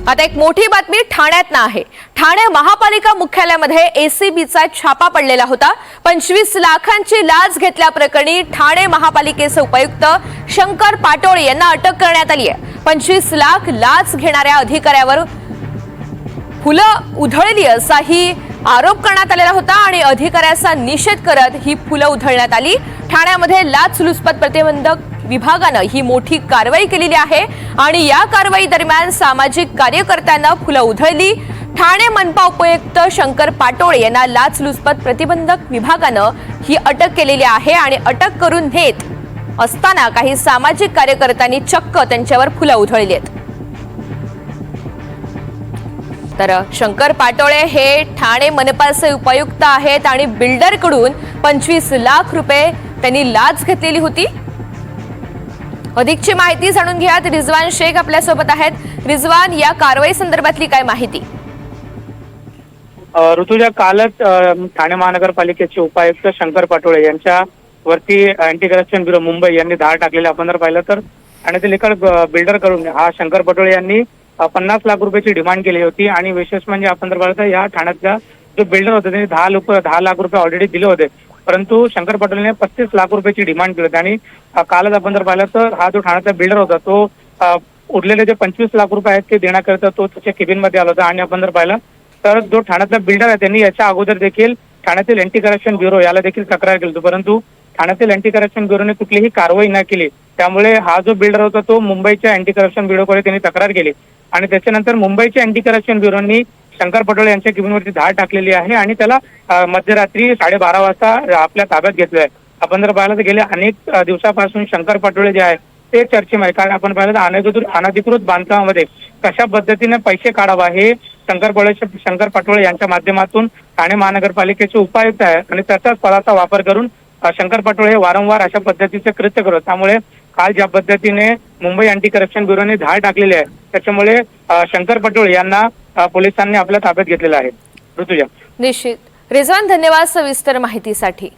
आता एक मोठी बातमी ठाण्यात आहे। ठाणे महापालिका मुख्यालयामध्ये एसीबीचा छापा पडलेला होता। 25 लाखांची लाच घेतल्याप्रकरणी ठाणे महापालिकेचे उपायुक्त शंकर पाटोळे यांना अटक करण्यात आली आहे। 25 लाख लाच घेणाऱ्या अधिकाऱ्यावर फुलं उधळली असाही आरोप करण्यात आलेला होता आणि अधिकाऱ्याचा निषेध करत ही फुलं उधळण्यात आली। ठाण्यामध्ये लाचलुचपत प्रतिबंधक विभागाने ही मोठी कारवाई केलेली आहे आणि या कारवाई दरम्यान सामाजिक कार्यकर्त्यांना फुलं उधळली। ठाणे मनपा उपायुक्त शंकर पाटोळे यांना लाचलुचपत प्रतिबंधक विभागाने ही अटक केलेली आहे आणि अटक करून नेत असताना काही सामाजिक कार्यकर्त्यांनी चक्क त्यांच्यावर फुलं उधळली आहेत। तर शंकर पाटोळे हे ठाणे मनपाचे उपायुक्त आहेत आणि बिल्डरकडून 25 लाख रुपये त्यांनी लाच घेतलेली होती। अधिकची माहिती जाणून घ्या, रिजवान शेख आपल्या सोबत आहेत। रिजवान, या कारवाई संदर्भातली काय माहिती? ऋतुजा, कालच ठाणे महानगरपालिकेचे उपायुक्त शंकर पाटोळे यांच्या वरती अँटी करप्शन ब्युरो मुंबई यांनी धाड टाकलेली आपण जर पाहिलं तर ठाण्यातील एका बिल्डर कडून हा शंकर पाटोळे यांनी 50 लाख रुपयाची डिमांड केली होती आणि विशेष म्हणजे आपण जर पाहिलं तर या ठाण्यातला जो बिल्डर होता त्यांनी 10 लाख रुपये ऑलरेडी दिले होते, परंतु शंकर पाटोळेने 35 लाख रुपयाची डिमांड केली होती। आणि कालच आपण जर पाहिलं तर हा जो ठाण्याचा बिल्डर होता तो उरलेले जे 25 लाख रुपये आहेत ते देण्याकरिता तो त्याच्या केबिन मध्ये आला होता। आणि आपण जर पाहिलं तर जो ठाण्यातला बिल्डर आहे त्यांनी याच्या अगोदर देखील ठाण्यातील अँटी करप्शन ब्युरो याला देखील तक्रार केली होती, परंतु ठाण्यातील अँटी करप्शन ब्युरोने कुठलीही कारवाई न केली। त्यामुळे हा जो बिल्डर होता तो मुंबईच्या अँटी करप्शन ब्युरोकडे त्यांनी तक्रार केली आणि त्याच्यानंतर मुंबईच्या अँटी करप्शन ब्युरोनी शंकर पाटोळे यांच्या केबिनवरती धाड टाकलेली आहे आणि त्याला मध्यरात्री 12:30 वाजता आपल्या ताब्यात घेतलं आहे। आपण जर पाहिलं तर गेल्या अनेक दिवसापासून शंकर पाटोळे जे आहे ते चर्चेमध्ये, कारण आपण पाहिलं तर अनधिकृत बांधकामामध्ये कशा पद्धतीने पैसे काढावा हे शंकर पाटोळे यांच्या माध्यमातून ठाणे महानगरपालिकेचे उपायुक्त आहे आणि त्याचाच पदाचा वापर करून शंकर पाटोळे हे वारंवार अशा पद्धतीचे कृत्य करत। त्यामुळे काल ज्या पद्धतीने मुंबई अँटी करप्शन ब्युरोने धाड टाकलेली आहे त्याच्यामुळे शंकर पाटोळे यांना पोलिसांनी आपल्या ताब्यात घेतलेलं आहे। ऋतुजा, निश्चित। रिजवान, धन्यवाद सविस्तर माहितीसाठी।